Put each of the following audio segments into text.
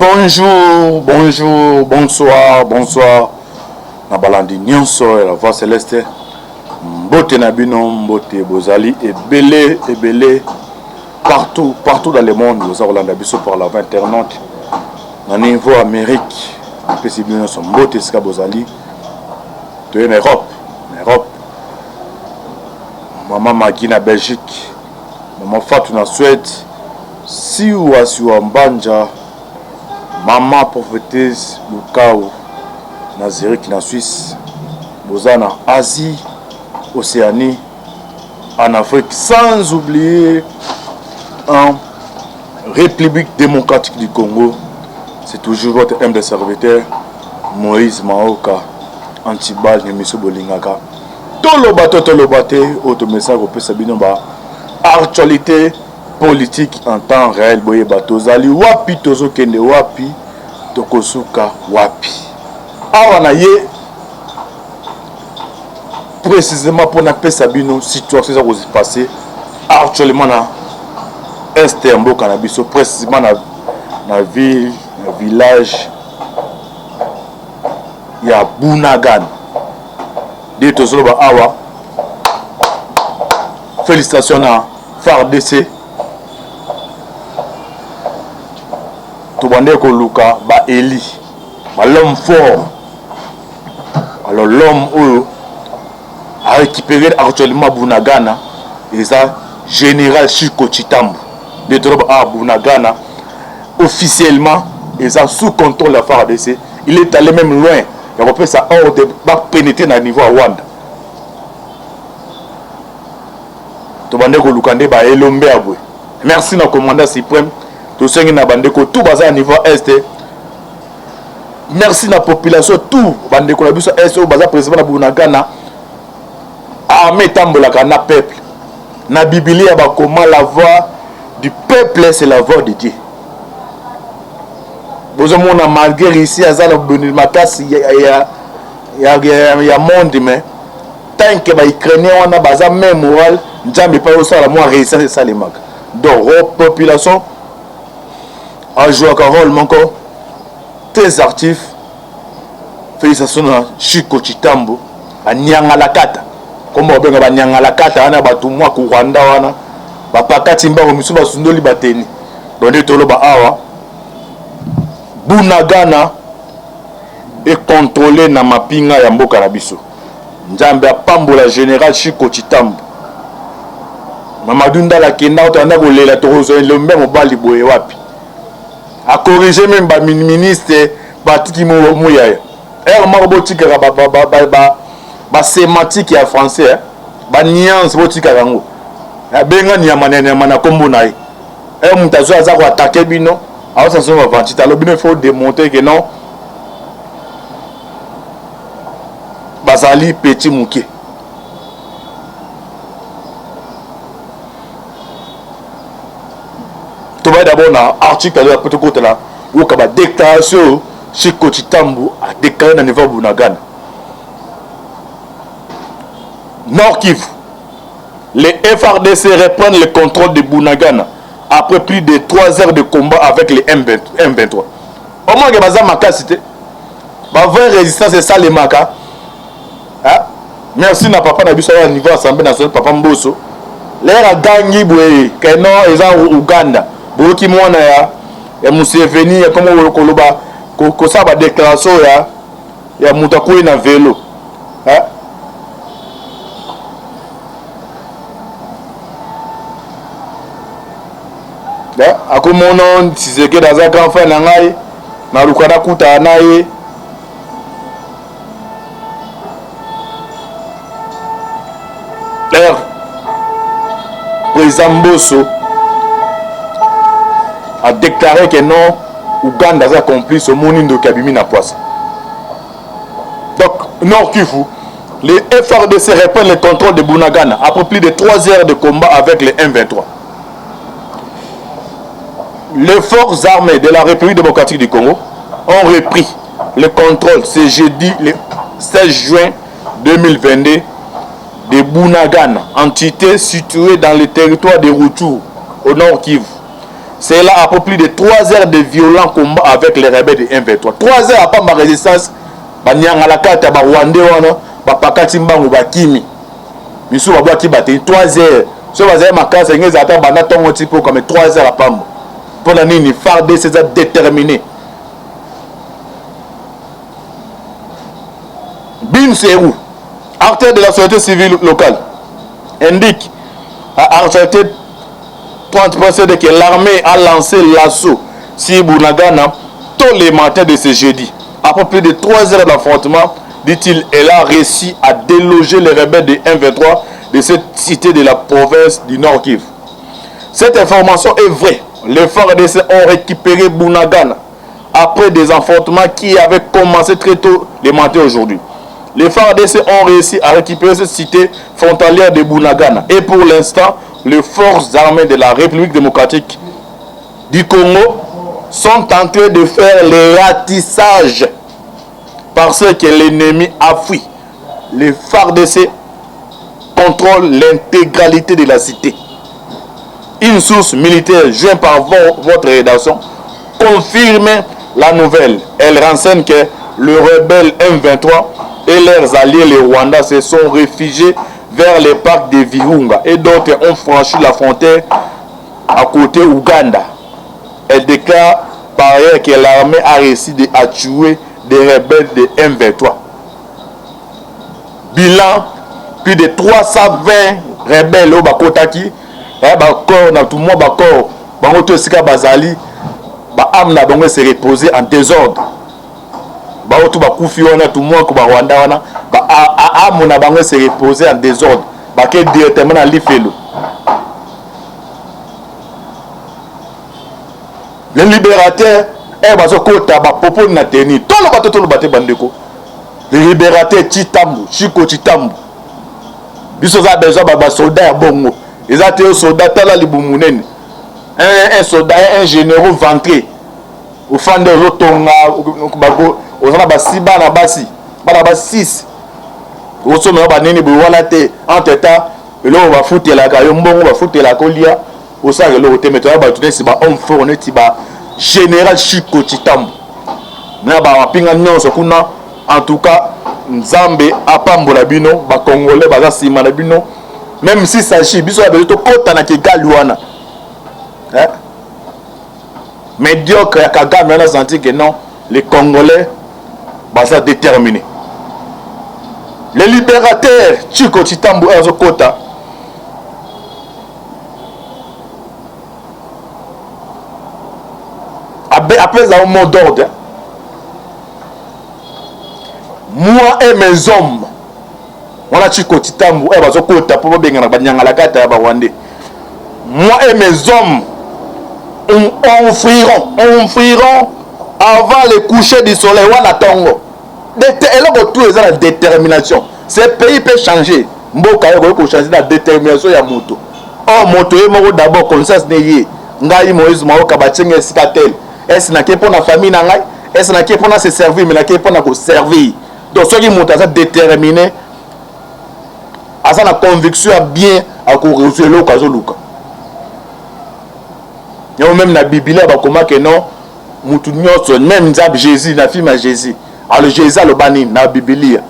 Bonjour, bonjour, bonsoir, bonsoir. Na balandi nyonso la voix céleste. Mbote na bino, mbote bozali ebele partout dans le monde. Nous avons la biso par la internaute. Na niveau Amérique, pesi bino son mbote ska bozali. De en Europe. Maman Magui na Belgique. Maman Fatou na Suède. Siwa Mbanja. Maman prophétesse Lukao na Zurich na Suisse. Bozana Asie, Océanie, en Afrique, sans oublier en République démocratique du Congo. C'est toujours votre humble serviteur Moïse Maoka, Antibal Nemiso Bolingaka. Tolobate, automessa ko pesa bino ba actualité politique en temps réel. Boye batozali wapi tozo kende wapi tokosuka wapi. Awa na ye précisément pour na pesa bino situation ça se passer actuellement na est mboka na biso, précisément na ville, na village ya Bunagana. De tozo ba awa. Félicitations à FARDC. Tobande ko luka ba Eli. Ba l'homme fort. Alors l'homme où a récupéré actuellement Bunagana, et ça général Chiko Chitambo. De trop à Bunagana officiellement, et ça sous contrôle de la FARDC. Il est allé même loin. Il a fait ça hors de pénétrer dans le niveau à Rwanda. Tobande ko lukande ba Elombe abwe. Merci na commandant suprême. Tout ce qui n'a bandé ko tout basé à niveau est. Merci na population tout bandé ko la biso est au basé président na Bunagana. Armée tambola na peuple. Na Bible ya ba comment la voix du peuple c'est la voix de Dieu. Bozomona malgré ici azala bonne makasi ya monde mais tant que ba Ukrainien on a baza même moral njambe pas au sala moi réussir ça les mag. Donc population a joué un rôle encore très actif. Félicitations à Chiko Chitambo à Nyangalakata. Comme on a Nyangalakata ana batu moi ku Rwanda wana ba pakati mba misu ba sundoli bateni. Donc de tolo ba awa Bunagana est contrôlé na mapinga ya mboka na biso. Njambe apambola général Chiko Chitambo. Mamadou Ndala kenda otanda kolela tokozo le même bali boye wapi. A corriger même ba ministre batiki moya. Mako botika ba sémantique ya français ba nuance botika rango. Ya benga nyama na kombo nayi. Mutazo aza ko attaquer bino. Alors ça se va vanter. Alors bino faut démontrer que non. Bazali petit mouké. Tu vas d'abord dans l'article de la côté là où il y a une déclaration Chiko Chitambo a déclaré dans le niveau Bunagana. Nord Kivu, les FARDC reprennent le contrôle de Bunagana après plus de 3 heures de combat avec les M23. Au moins, il y a des makasité. La vraie résistance, c'est ça les makas. Merci à papa Nabiso au niveau Assemblée nationale, papa Mboso. Les Gangi Boué, que non, ils sont au Ouganda. Boki mwana ya Museveni ya kama koloba ko saba déclaration ya mutakui na vélo. Akomono Tshisekedi daza grand frère na ngai na lukana kuta naye. L'air président Mboso a déclaré que non, Ouganda a complice au monde de Kabimi na poisse. Donc, Nord Kivu, les FARDC reprennent le contrôle de Bunagana après plus de 3 heures de combat avec les M23. Les forces armées de la République démocratique du Congo ont repris le contrôle ce jeudi, le 16 juin 2022, de Bunagana, entité située dans le territoire de Rutshuru, au Nord Kivu. C'est là après plus de 3 heures de violents combats avec les rebelles de M23. 3 heures après ma résistance, banyanga la carte ba Rwandais wana, ba pakati mbangu ba kimi. Misu ba ki bate 3 heures. So ba za makasa ngeza ata banda tongo tipo comme 3 heures après. Pour la nini FARDC c'est déterminé. Bin c'est où? Acteur de la société civile locale indique à Argenté 30% de que l'armée a lancé l'assaut sur Bunagana tous les matins de ce jeudi. Après plus de 3 heures d'affrontement, dit-il, elle a réussi à déloger les rebelles de M23 de cette cité de la province du Nord Kivu. Cette information est vraie. Les FARDC ont récupéré Bunagana après des affrontements qui avaient commencé très tôt le matin aujourd'hui. Les FARDC ont réussi à récupérer cette cité frontalière de Bunagana. Et pour l'instant, les forces armées de la République démocratique du Congo sont en train de faire les ratissages parce que l'ennemi a fui. Les FARDC contrôlent l'intégralité de la cité. Une source militaire jointe par votre rédaction confirme la nouvelle. Elle renseigne que le rebelle M23 et leurs alliés les Rwandais se sont réfugiés vers les parcs de Virunga et d'autres ont franchi la frontière à côté Ouganda. Elle déclare par ailleurs que l'armée a réussi à tuer des rebelles de M23. Bilan, plus de 320 rebelles au Bakotaki, tout le monde bazali, amna bango se reposer en désordre. Tout le monde Rwanda amona bango se reposer en désordre. Directement à l'Ifelo. Les libérateurs, les libérateurs Chitambu, Chiko Chitambu. Ils ont besoin de soldats bongo. Ils ont des soldats tala libumunen. Un soldat, un général ventré. Au fond de l'autonga, aux Siba na basi, bana 6. Au sommet banini buwana te entre temps, le va foutre la kayombo va foutre la kolia. Au ça le te mettra ba tout c'est ba homme fort ne ti ba général Chiko Chitambu. Na ba pinga nyonso kuna en tout cas Nzambe apambola bino ba congolais baza sima na bino même si ça chi biso ba to kota na Kigali wana. Hein? Médiocre Kagame on a senti que non les Congolais sont déterminés. Les libérateurs Chiko Chitambu Azokota après un mot d'ordre, moi et mes hommes, on a Chiko Chitambu Azokota pour bien la carte à Rwandais. Moi et mes hommes on fuiront avant le coucher du soleil ou la tongo. La détermination. Ce pays peut changer. Mboka peut changer la détermination ya moto. Oh moto est d'abord conscience neye. Ngai Moïse Maoka batenge sikatel. Est-ce na pour la famille na ngai? Est-ce na pour se servir mais na pour na ko servir. Donc ceux qui montent à déterminé à ça la conviction bien à ko réussir l'occasion luka. Même la Bible comment que non mutu nyonso même Jésus na fille ma Jésus alors Jésus le bani na Bible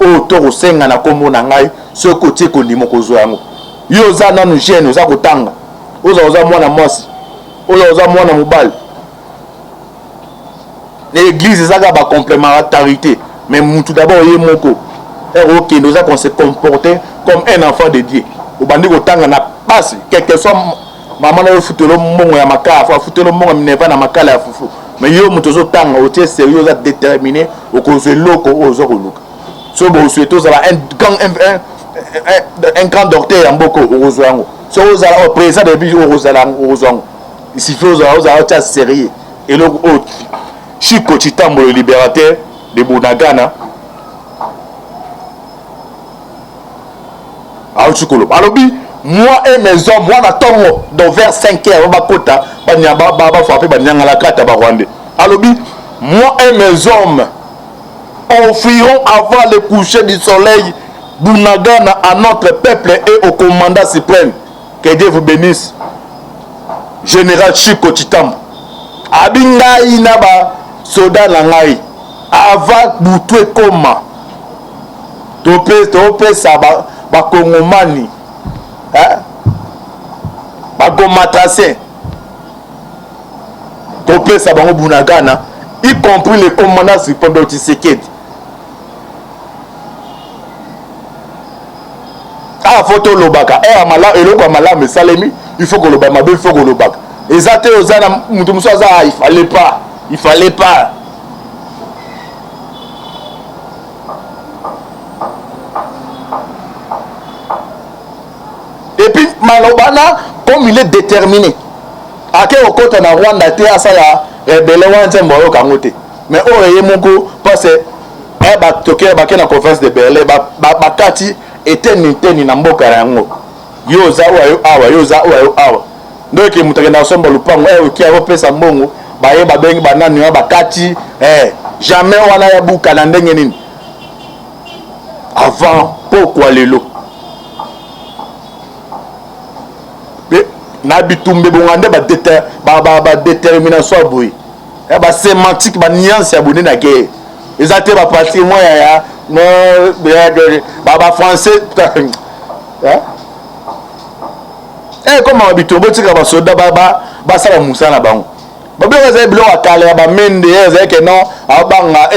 o to ko senga na kombo na ngai ce côté ko ndimo ko zo yango yo za na nu jeune za kotanga oza mwana mwasi oza mwana mobali l'église ezaka ba complémentarité mais mutu d'abord ye moko OK nous a qu'on se comporter comme un enfant de Dieu o bandi ko tanga na passe quelque soit maman na futelo mbongo ya makala fa futelo mbongo mineva na makala ya fufu mais yo mutozo tanga o tie sérieux za déterminé o ko ze loko o zo koluka so bo souhaito ça un grand docteur ya mboko o zo yango so o za o président de bi o zo yango ici faut o za o sérieux et le autre Chiko Chitambu le libérateur de Bunagana a chikolo alobi moi et mes hommes, moi j'attends donc vers 5 heures, on va kota, on frapper banyanga la carte à Rwandais. Alobi, moi et mes hommes, on fuiront avant le coucher du soleil, Bunagana à notre peuple et au commandant suprême. Que Dieu vous bénisse. général Chiko Chitambo abingai na ba soda na ngai ava butu ekoma topesa bakongomani bakomatracien topesa bango Bunagana, y compris le commandant Sipando Tshisekedi. Ah, photo lobaka eloko amala mesalemi, il faut que lobama il faut que lobaka ezate ozana mutu muso aza il fallait pas et puis malobana comme il est déterminé ake okota na Rwanda te asala rebelle wanze mboyo kangote mais oyeye moko parce ba toke ba na conférence de Berlin ba kati eteni na mboka yango yoza oyo awa donc mutagenda somba lupango oki apesa mbongo baye babengi banani ba kati jamais wana ya buka na ndenge nini avant pourquoi lelo na bitumbe bongande ba détermination aboui ba sémantique ba nuance ya bonne na guerre ezate ba parti moi ya ba français comment bitumbe tika ba soda ba sala musana bango ba beza bilo akale ba mende ezake que non abanga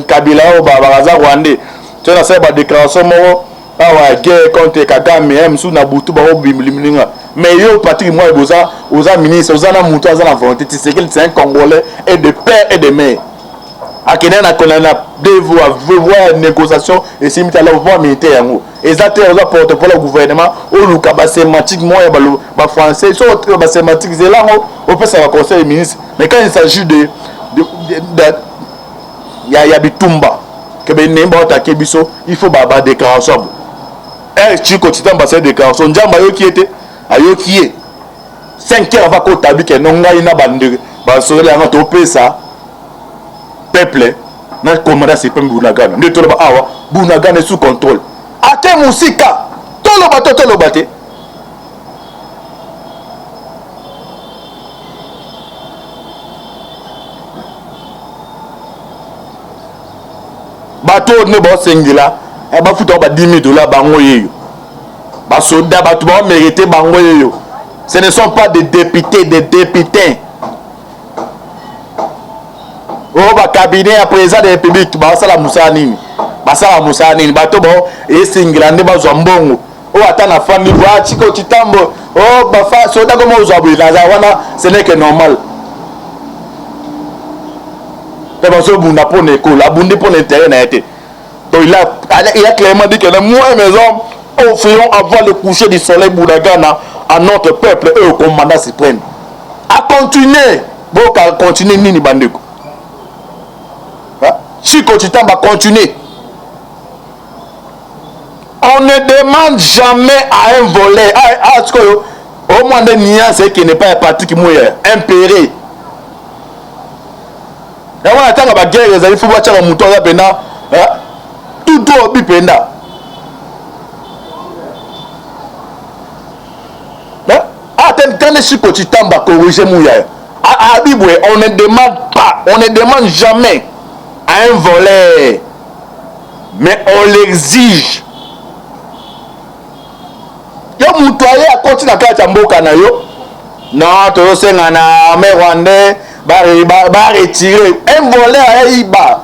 Kabila o ba baza Rwandais tu na sa ba déclaration mo awa guerre contre Kagame msu na butu ba obimlimlinga mais yo Patrick moi oza ministre oza na mutu oza na volonté Tshisekedi c'est un Congolais et de père et de mère akena na konana devoir négociation et simita la voie militaire yango ezate oza porte-parole au gouvernement oluka ba sémantique moi ba français so ba sémantique zelango au pesa ba conseil ministre mais quand il s'agit de ya bitumba que ben nemba attaquer biso il faut ba déclaration Chiko Chitambo c'est déclaration njamba yoki était ayoki 5 heures avant ko tabike nonga ina bande ba sori anga to pesa peuple na commandant c'est pas Bunagana nde to ba awa Bunagana est sous contrôle ate musika tolo bate bato ne ba sengila ba futa ba $10,000 bango yeyo ba soda bato ba mériter bango yeyo ce ne sont pas des députés oh ba cabinet à président de la République ba sala musanini bato ba e singila nde ba zwambongo o atana famille wa Chiko Chitambo oh ba fa soda comme ozwabu la wana ce n'est que normal et ba so bunda pour l'école abundi pour l'intérêt na été donc il a clairement dit que moi et mes hommes offrirons avant le coucher du soleil Bunagana à notre peuple et au commandant suprême à continuer continuer nini bandeko Chiko Chitambo continuer. On ne demande jamais à un voleur au moins de nuance qui n'est pas un parti qui mouille impéré et on attend la guerre il faut voir le mouton tout bipenda quand Chiko Chitambo corriger mouille on ne demande jamais à un voleur mais on l'exige yo mutu aye akoti na kati ya mboka na yo non tozosenga na armée rwandais ba retirer un voleur ayiba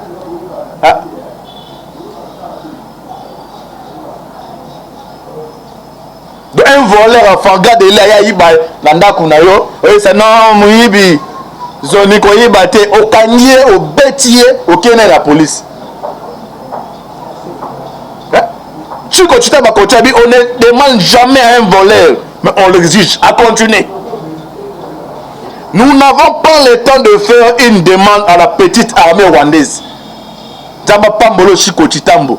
un voleur afanga de la ayiba na ndako na yo c'est non muyibi zoni koyiba te okangie obetie okene la police Chiko Chitambo Kochabi on ne demande jamais à un voleur mais on l'exige à continuer. Nous n'avons pas le temps de faire une demande à la petite armée rwandaise Jamba Pambolo Chiko Chitambo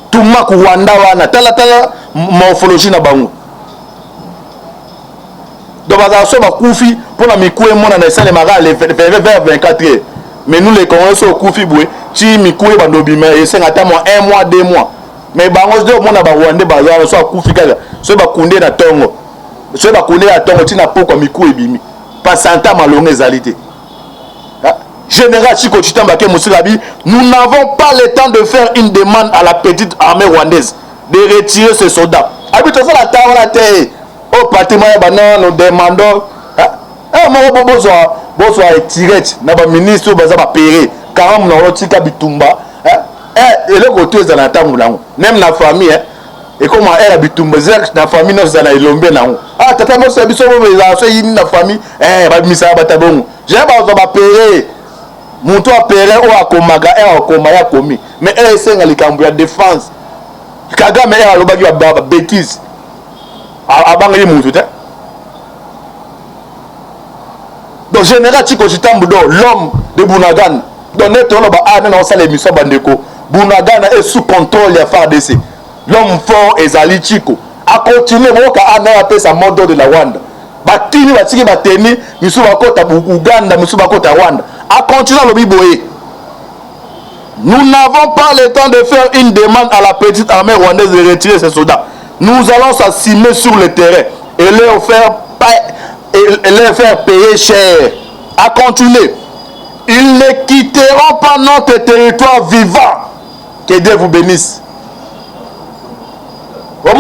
Tumaku Rwanda wana tala morphologie na bango donc bazaso bakufi pour la mikoué mona na sale mara le vers 24 heures mais nous les Congolais so kufi boué ti mikoué bandobi mais c'est notamment 1 mois 2 mois mais bango de mona ba Rwanda bazalo so kufi kala so ba kunde na tongo soki bakone atongo ntina pokwa miku ebimi pasanta malongo ezali te. Général Chiko Chitamba ke Moussirabi, nous n'avons pas le temps de faire une demande à la petite armée rwandaise de retirer ces soldats. Habite ça la table la terre. Au patrimoine, nous demandons. Moi, bonsoir, tirette, n'a pas ministre, baza ba péré. Car on a tika bitumba. Et le côté dans la table là. Même la famille, et comment elle a bitumba, la famille nous a ilombe là. Ah, tata moi c'est biso la famille. Ba misa ba tabon. J'ai pas péré. Monto a péré ou a komaga et a komaya komi. Mais elle c'est dans la défense. Kagame elle a lobaki ba bêtise. Abangali mutu te. Donc général Chiko Chitambudo, l'homme de Bunagana, donc net on va non ça l'émission bandeko. Bunagana est sous contrôle de FARDC. L'homme fort Ezali Chiko a continué moka ana appeler sa mode de la Rwanda. Batini batiki bateni misu bakota Uganda misu bakota Rwanda. A continué le biboé. Nous n'avons pas le temps de faire une demande à la petite armée rwandaise de retirer ses soldats. Nous allons s'assumer sur le terrain et leur faire payer cher. À continuer. Ils ne quitteront pas notre territoire vivant. Que Dieu vous bénisse. Donc,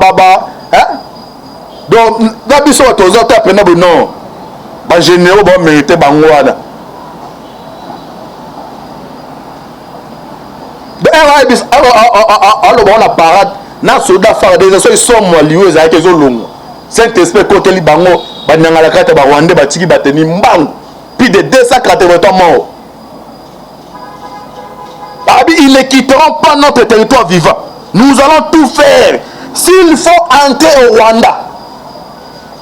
d'abord, non. Les généraux vont mériter Bangouada. Alors, on a parade. Na soda fara des so somo liwe za ke zo longo Saint-Esprit côté li bango bananga la carte ba Rwanda batiki bateni mbango plus de 280 morts. Ils ne quitteront pas notre territoire vivant. Nous allons tout faire. S'il faut entrer au Rwanda.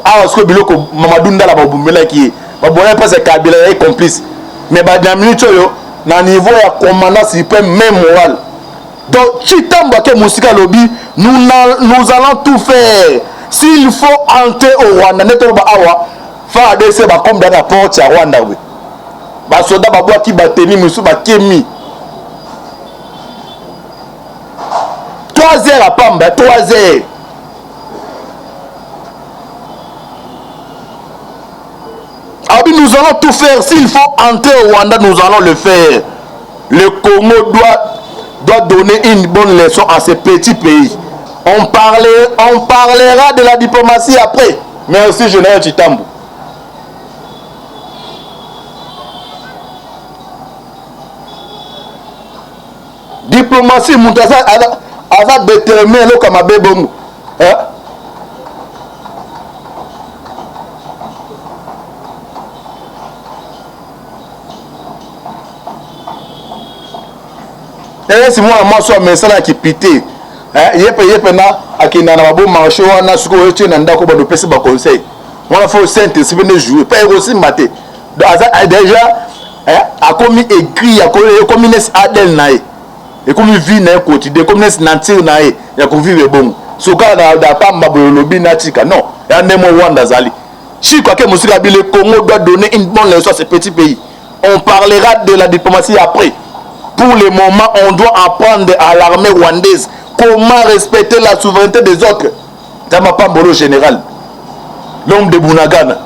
Ah parce que biloko Mamadou Ndala ba bumbela ki ba bonne pas Kabila est complice. Mais ba damini choyo na niveau ya commandant suprême même moral. Donc, Chitamba ke Moussika Lobby, nous allons tout faire. S'il faut entrer au Rwanda, neto ba awa, fa adese ba comme dans la porte à Rwanda oui. Ba soda ba boa ki bateni musu ba kemi. 3 heures à Pamba, 3 heures. Ah oui, nous allons tout faire. S'il faut entrer au Rwanda, nous allons le faire. Le Congo doit donner une bonne leçon à ces petits pays. On parlera de la diplomatie après. Merci, Général Chitambo. Diplomatie, Moutassa a déterminé le Kamabé Bongo. Si moi je suis un qui pité, na akina na babo marché wana suko wetu na ndako ba dopesi ba conseil. Moi il faut Saint-Esprit ne jouer pas aussi maté. Déjà a commis écrit a commis nes adel nae. Et comme vie na quotidien comme nes nantir nae ya ko vivre bon. Soka da pamba bolobi na tika non. Ya nemo Rwanda zali. Si quoi que Moussika Bile Congo doit donner une bonne leçon à ces petits pays. On parlera de la diplomatie après. Pour le moment, on doit apprendre à l'armée rwandaise comment respecter la souveraineté des autres. Tama Pambolo général, l'homme de Bunagana.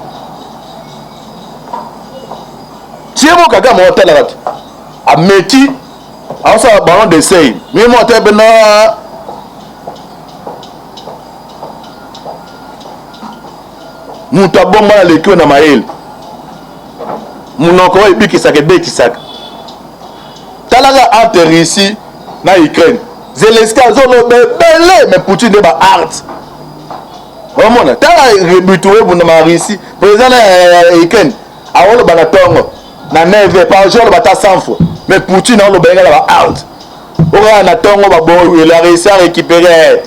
Si vous avez un hôtel à Meti, on s'en va ballon d'essai. Mais mon hôtel, nous avons les cœurs dans ma île. Nous avons encore dit que ça est Talaga entre Russie na Ukraine. Zelensky a zolo belé mais Poutine de ba art. Vraiment, tala rebutué pour na Russie. Président Ukraine a wolo ba tongo na neve par jour ba ta 100 fois. Mais Poutine a wolo ba ba art. Ora na tongo ba bon il a réussi à récupérer.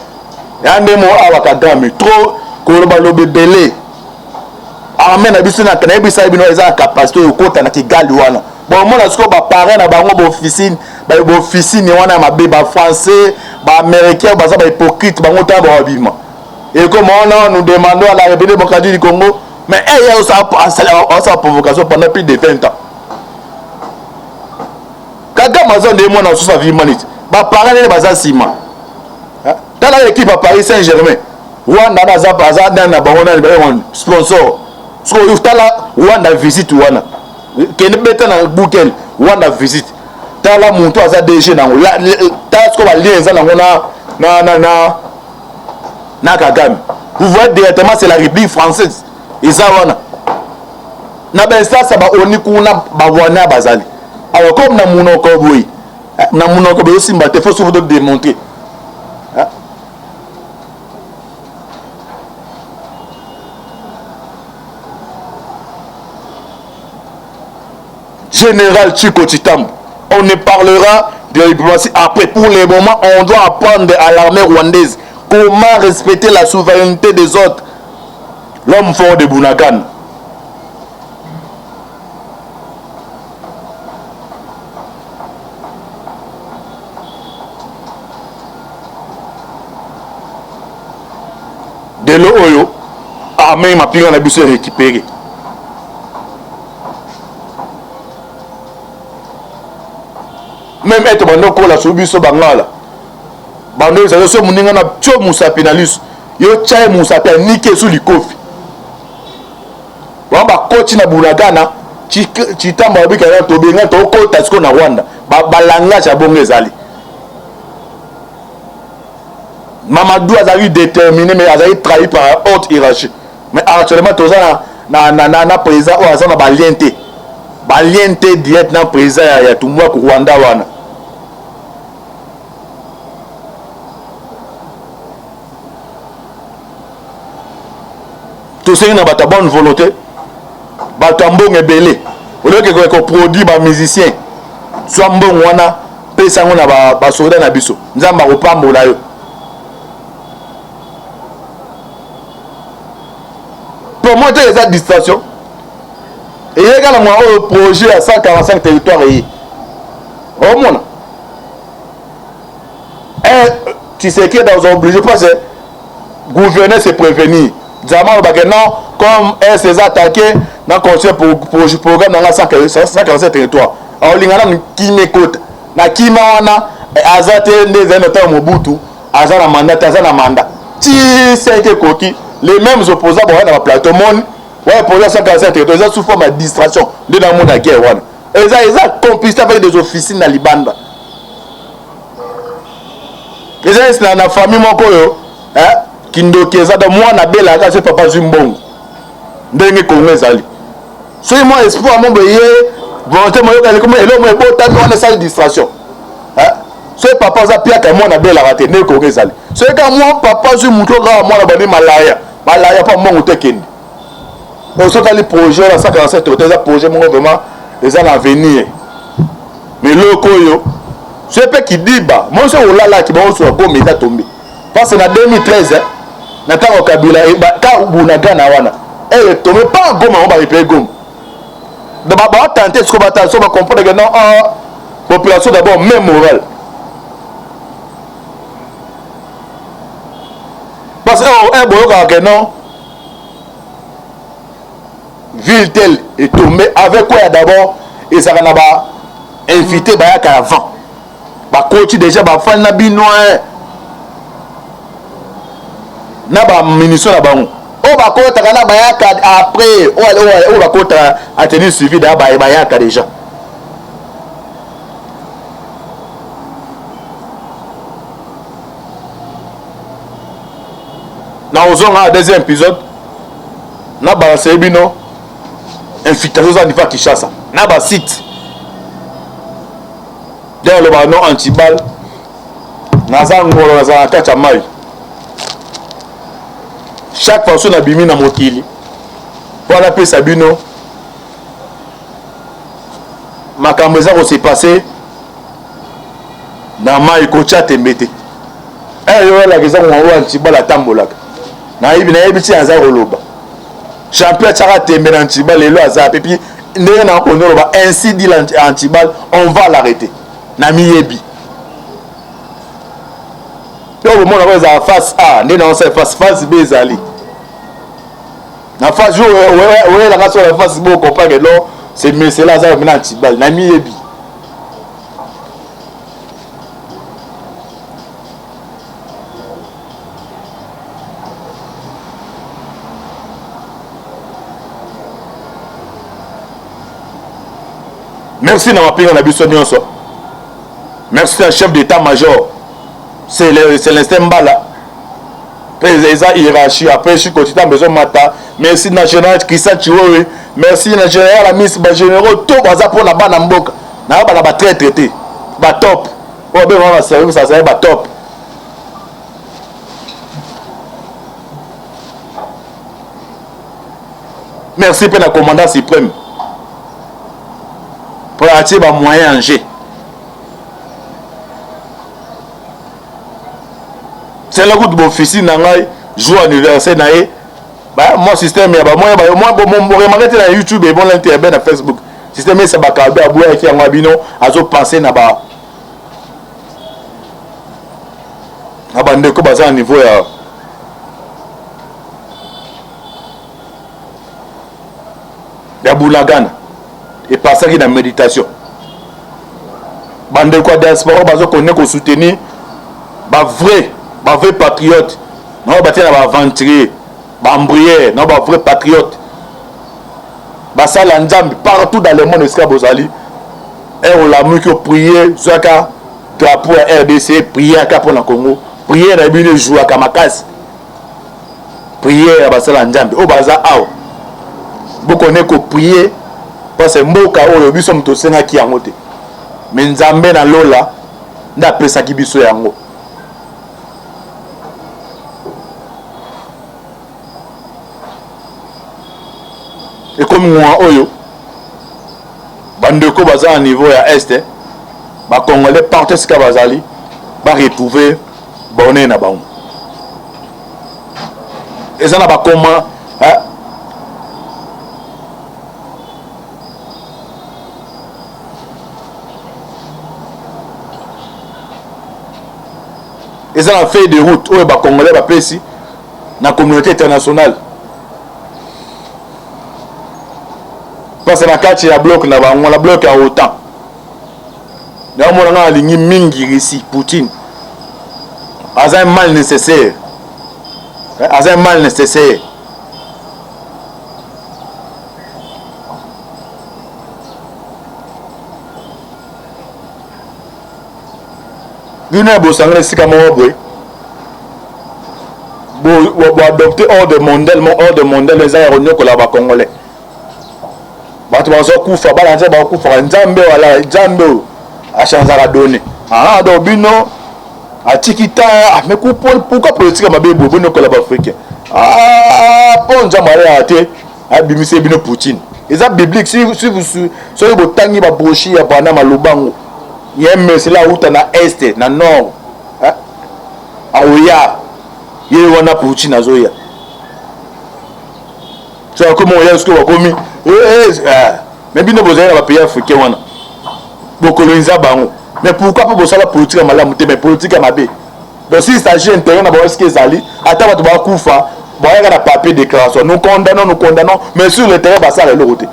Yande mo awaka dami trop ko ba lo belé. Armée na biso na kana bisa bino eza capacité ko kota na Kigali wana. Bon, moi, je suis parent na bango officine, officine wana mabe ba français, ba américain, ba hypocrite, bango ta ba bima. Et comme on nous demandons à la République démocratique du Congo, mais il y a aussi provocation pendant plus de 20 ans. Quand Amazon de moi dans sa vie manite, ba parent ne ba sima. Dans l'équipe à Paris Saint-Germain, Wanda na zapaza na bango na sponsor so yutala Wanda visite wana kene beta na bukel Wanda visite tala muntu aza DG nango ta sko ba lienza nango na Kagame. Vous voyez directement c'est la République française eza wana na ben ça ba oni kuna ba wana bazali. Alors comme na munoko boy na munoko boy simba te faut se vous démontrer. Général Chico Chitambo, on ne parlera de diplomatie après. Pour le moment, on doit apprendre à l'armée rwandaise comment respecter la souveraineté des autres. L'homme fort de Bunagan. De l'eau, armée m'a pris en abus récupéré. Même être bandoko la sobiso bangala bando ça so muninga na tcho musa penalus yo chai musa pe nike sous likofi wamba coach na Bunagana chitamba bika na tobenga to ko tasiko na Rwanda balanga cha bongo ezali Mamadou azali déterminé mais azali trahi par haute hiérarchie mais actuellement toza na président o azana baliente direct na président ya tumwa ku Rwanda wana. Tout ça na bata bonne volonté bata mbongo ebele au lieu que ko produit ba musicien soit mbongo wana pesa ngona ba soldat na biso nzamba ko pambola yo pour moi c'est ça distraction. Et il y a un projet à 145 territoires. Au monde. Et tu sais que dans un obligé, parce que gouverner, c'est prévenir. Diamant, non, comme elle s'est attaquée dans le conseil pour le programme dans 147 territoires. Alors, il y a qui m'écoute. Na qui m'a azate des énoteurs Mobutu, azana mandat. Si c'est que coquille, les mêmes opposants vont dans le plateau monde. Ouais, pour les 147 territoires, ils ont sous forme de distraction de dans le monde à guerre. Ils ont complicité avec des officines dans les bandes. Ils sont dans la famille, qui nous disent que moi, je suis là, je suis papa Zumbong. Je suis là. Si moi, espoir, je suis volonté, je suis là, distraction. Si papa a pire que moi, je suis là, je suis là. Si moi, papa Zumbong, je suis malaya. Malaya, pas moi, je suis là. Donc, ce les projets, là, 147 projets, vraiment, les années à venir. Mais le Koyo, ce n'est qui dit, moi, je suis là, qui va se comme il a tombé. Parce que en 2013, au Kabila, quand Bunagana, elle est tombée, pas en gomme, on va réparer gomme. Donc, on va tenter ce qu'on va tenter, on va comprendre que non, population d'abord, même morale. Parce que, non, ville telle est tombée avec quoi d'abord et ça n'a pas invité avant ba coach déjà ba fan na binois na ba ministre na bango o ba kota kana bayaka après o ba kota a tenu suivi da bayaka déjà na ozonga deuxième épisode na ba sebino invitation za nifa Kinshasa na ba site dans le ballon anti-balle naza ngolo naza kata mai chaque fois na bimi na mokili voilà pe sabino makambo za ko se passer na mai ko chate mbete yo la keza ngolo anti-balle atambolaka na yebi ti aza roloba champion Tchara Tembe Antibal et l'Oazap et puis ainsi dit l'Antibal, on va l'arrêter. Nami Yebi. Donc le monde a face A, on sait face B Zali. La face jour la race la face B comprend que non, c'est monsieur là ça maintenant Antibal, Nami Yebi. Merci na mapinga na biso nyonso. Merci à chef d'état-major. C'est l'instant Mbala. Président hiérarchie. Après, je suis quotidien besoin mata. Merci na général Christian Chiwewe. Merci na général Amis ba généraux tout baza pour la bana mboka. Na ba ba très traité. Ba top. On va vraiment servir ça ça ba top. Merci pour la commandant suprême. Pour attirer les moyens en G. C'est la route de l'officine, jour anniversaire, moi système, moi, remarquez sur YouTube et bon l'intérêt sur Facebook. Système, c'est pas calme, à boire qui a un bino, à zo penser na ba. À bande ko baza niveau ya. Ya boulagana. Et passer dans la méditation. Bande quoi diaspora bazo connaît ko soutenir ba vrai patriote. Non ba tena ba aventurier, ba embrier, non ba vrai patriote. Ba sala nzambi partout dans le monde esca bozali. Et on l'a mis que prier zaka drapeau RDC, prier à pour le Congo, prier na bino jouer à Kamakasi. Prier à ba sala nzambi. O baza aw. Vous connaissez que prier parce que mboka oyo biso mto senga ki yango te. Mais nzambe na lola nda pesa ki biso yango. Et comme moi oyo bandeko baza à niveau ya est ba congolais partout ce ka bazali ba retrouver bonne na bango. Et ça na ba comment et ça a fait des routes où les Congolais va ici dans la communauté internationale. Parce que dans le cas bloc on a bloqué à autant. Nous avons une ligne mingi ici, Poutine. C'est un mal nécessaire. C'est un mal nécessaire. Vous n'avez pas besoin de vous adopter hors de modèle les aéronauts que la Congolais. Batu bazo kufa balanze ba kufa nzambe wala nzambe a changé la donner. Ah donc bino a tikita mais pourquoi politique mabe bobo ko la africain. Ah ponja mara ate a bimise bino Poutine. Eza biblique si vous soyez botangi ba brochi ya bana malubango. Yemme c'est là où tu na est na nord. Hein? Aoya. Yé wana Poutine azoya. Tu vois comment il y a ce que vous commis. Mais bien vous avez un pays africain wana. Vous colonisez bango. Mais pourquoi pas vous avez la politique à malamu mais politique à mabé. Donc si s'agit d'intérêt na ba ce que zali, attends tu vas kufa, ba ya na papier déclaration. Nous condamnons, mais sur le terrain ba ça le côté.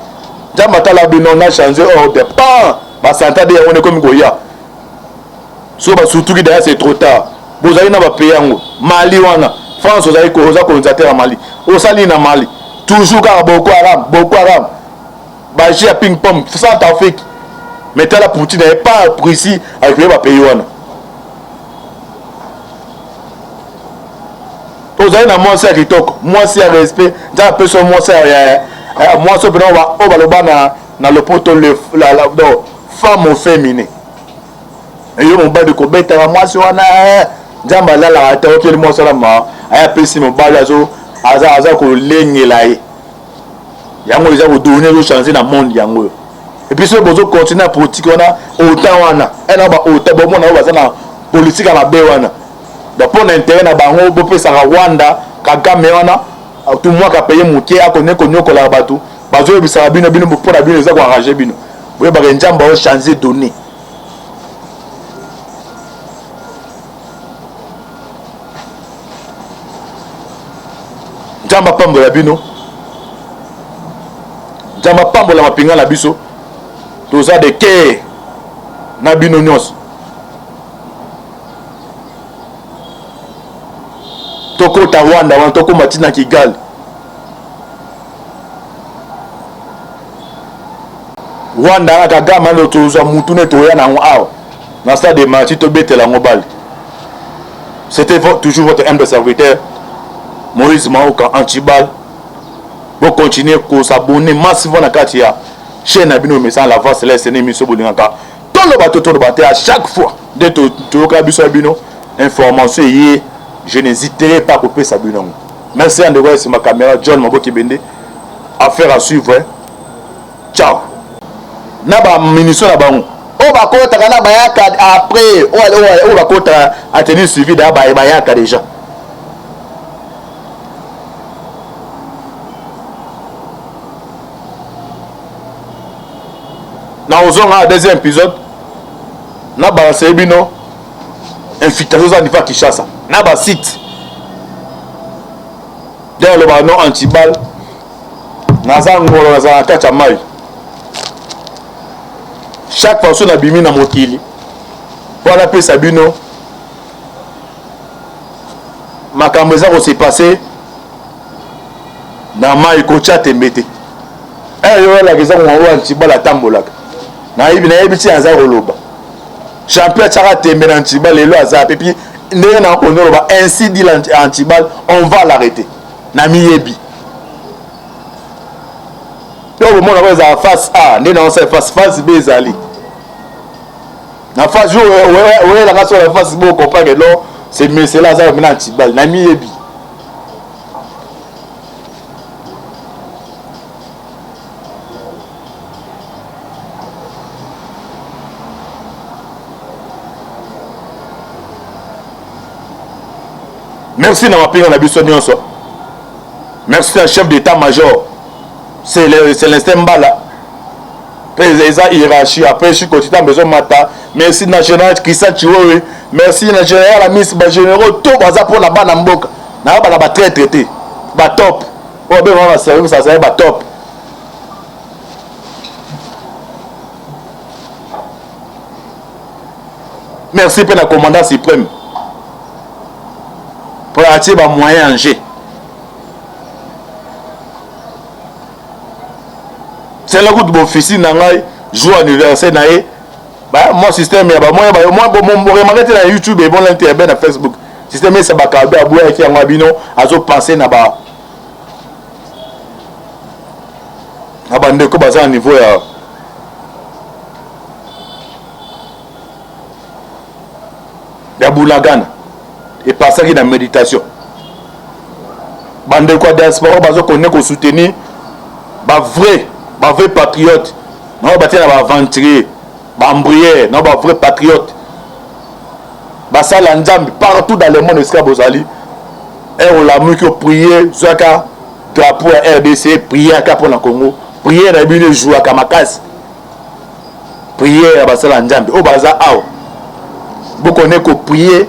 Jamata la bino na changer hors de pas. Ba santa de on est comme Goya. So ba surtout que d'ailleurs c'est trop tard. Vous allez na ba pays yango. Mali wana. France vous allez colonisateur à Mali. Au sali na Mali. Toujours car Boko Haram. Baji à ping-pong, Centrafrique. Mais la Poutine n'est pas précis avec les pays. Vous avez un moi c'est moi c'est respect, j'ai un peu son moi c'est moi c'est on va le bas dans le poteau la femme au féminin. Et yo mon bas de kobeta moi c'est wana jamba la la ta okeli moi ça ma aya pesi mon bas azo aza ko lengela ye. Yango les gens donner le changer dans le monde yango. Et puis si vous continuez à politique wana autant wana et na ba autant bon na ba na politique à la bewana. Donc pour l'intérêt na bango bo pesa Rwanda Kagame wana tout moi ka payer mukie a connaît konyo ko la batu. Bazo bisara bino pour la bino za ko arranger bino. Vous ba njamba o changer donner. Njamba pambo la bino. Jama pambo la mapinga la biso toza de ke na bino nyos toko ta Rwanda wan toko matina Kigali Rwanda na Kagame no toza mutu ne toya na ngwa na stade de match to betela ngobal. C'était toujours votre humble serviteur Moïse Maoka Antibal. Vous continuez à s'abonner massivement à Katia chaîne Abino Messant la voix céleste et émission Boulingaka. Tout le bateau de bateau à chaque fois de tout Kabiso Abino information je n'hésiterai pas à couper Sabino. Merci à André, c'est ma caméra John Maboki Bende. Affaire à suivre. Ciao. Naba munition là-bas. On va compter na bayaka après on va compter à tenir suivi da bayaka déjà. Dans un deuxième épisode, na balancé bino invitation à Nifa Kishasa. Na ba site. Dans le ballon Antibal. Na za ngolo na za kacha mai. Chaque fois qu'on a bimi na mokili. Pour la paix Sabino. Makambo za ko s'est passé na mai ko chat mbete. Yo la kisa ko Antibal atambolaka. Na yebi ti aza koloba champion tsaka tembe na Antibal lelo aza puis ndenge na kono ba ainsi dit Antibal on va l'arrêter na miyebi yo mo na za face A ndenge na face B ezali na face jo ouais la raso la face B comprend que non c'est monsieur là za na Antibal na miyebi. Merci na mapinga na biso nyonso. Merci au chef d'état-major. C'est l'instant Mbala. Président hiérarchie après je continue besoin mata. Merci na général Christian Chiwewe. Merci na général la ministre ba généraux tout baza pour la bana mboka. Na ba ba très traité. Ba top. On be vraiment service ça c'est ba top. Merci pour la commandant suprême. Pour attirer les moyens en G. C'est le coup de mon fils, jour anniversaire, mon système, moi, remarquez sur YouTube et bon l'intérêt sur Facebook. Système, c'est bakabé à boire qui a un bino, à zo penser na ba. Na bande ko baza niveau ya. Ya Boulagana. Et passer dans la méditation. Bande quoi diaspora bazo connaît ko soutenir ba vrai patriote. Non ba tena ba aventurier, ba embrier, non ba vrai patriote. Ba sala nzambi partout dans le monde esca bozali. Et on l'a mis que prier zaka drapeau RDC, prier à pour le Congo, prier na bino jouer à Kamakasi. Prier à ba sala nzambi o baza aw. Vous connaissez ko prier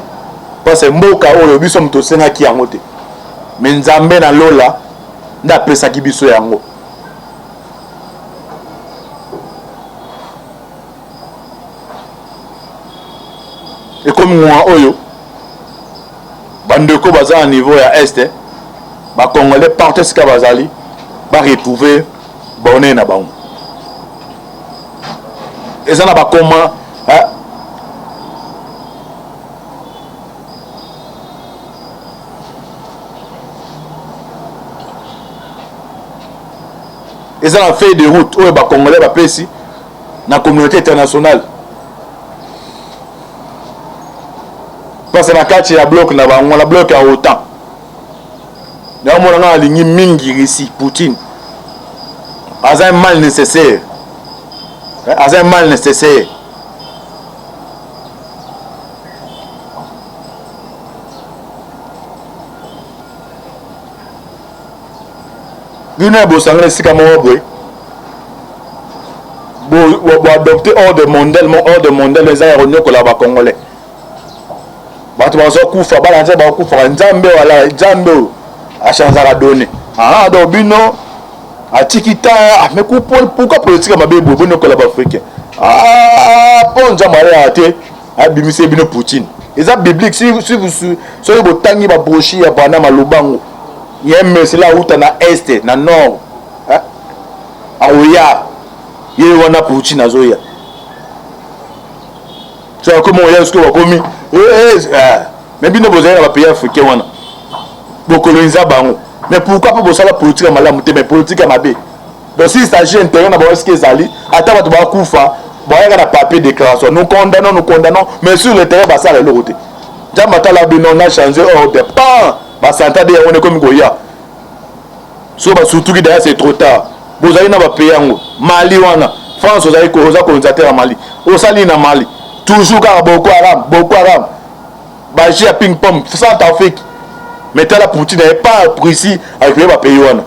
parce que mboka oyo biso mto senga ki yango te mais nzambe na lola nda pesa ki biso yango et comme moi oyo bandeko baza à niveau ya est ba congolais partout ce ka bazali ba retrouver bonheur na bango et ça na ba comment et ça a fait des routes où les Congolais va ici dans la communauté internationale. Parce que la carte la bloc na ba on la bloc à autant. Là on a aligné mingi ici Poutine. Az un mal nécessaire. Az un mal nécessaire. Nous avons adopté hors de mondial les aéronauts que la Congolais. Bato bazokufa balanze bakufa nzambe wala nzambe achanza la donner. Ah donc bino atikita mais pourquoi politique mabe bono ko la africain. Ah bon nzambe ate abimise bino Poutine. Eza biblique si vous soyez botangi ba brochi ya bana malubango. Yemme c'est là où tu na est na nord. Aouya ye wana puchi nazoya so comme on y a ce que va commis mais bino bozali na ba pays africain wana bo coloniser bango mais pourquoi pas bosala politique malamu te mais politique mabe donc si s'agit intérêt na ba est-ce que ezali ata bato ba kufa boyaka na papier déclaration nous condamnons mais sur le terrain basala le côté jamata la bino na changer au départ basanta de on est comme goya so ba surtout que d'ailleurs c'est trop tard bozali na ba pays yango Mali wana France ozali ko oza colonisateur ya Mali osali na Mali toujours car Boko Haram baji à ping pong Centrafrique mais t'as la Poutine n'est pas précis avec les pays wana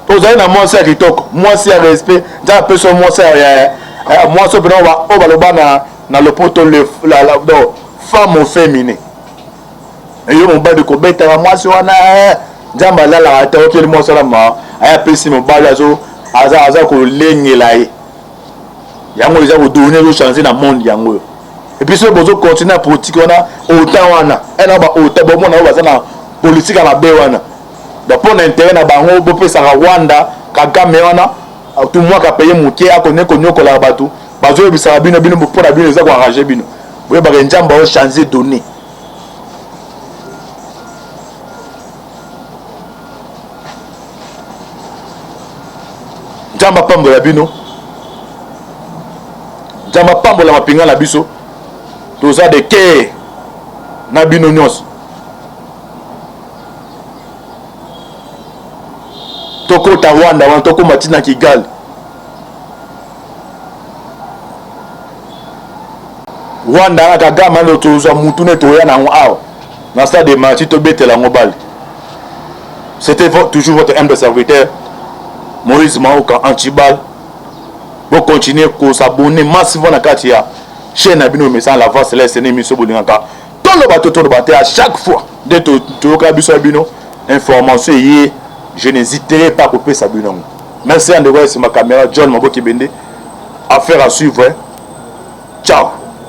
ozali na moi c'est kitoko moi c'est respect dans personne moi c'est moi c'est pendant on va le bana na le poto la femme féminine et yo mon bas de kobeta moi c'est wana jamba la la ta okeli moi ça la ma aya pesi mon bas azo aza ko lengela ye yango eza ko donner le changer na monde yango et puis ce bozo continuer à politique wana autant wana ena ba autant bo mona ba na politique na be wana donc pour l'intérêt na bango bo pesa Rwanda Kagame wana tout moi ka payer mukie akone ko nyokola bato bazo bisala bino pour la bino eza ko arranger bino boye ba njamba o changer donner Jamba pambola bino Jamba pambola mapinga la biso toza de ke na bino nyos toko ta Rwanda wan toko matina Kigali Rwanda aka gama no toza mutu ne toya na awa na stade de match to betela ngobal. C'était toujours votre humble serviteur Moïse Maoka Antibal. Vous continuez à s'abonner massivement à Katia. Chaîne Abino Messan, la voix céleste, c'est une émission Boulingaka. Tout le bateau de bateau à chaque fois. Dès que tu as Abino, information, je n'hésiterai pas à couper Sabino. Merci à c'est ma caméra, John Maboki Bende. Affaire à suivre.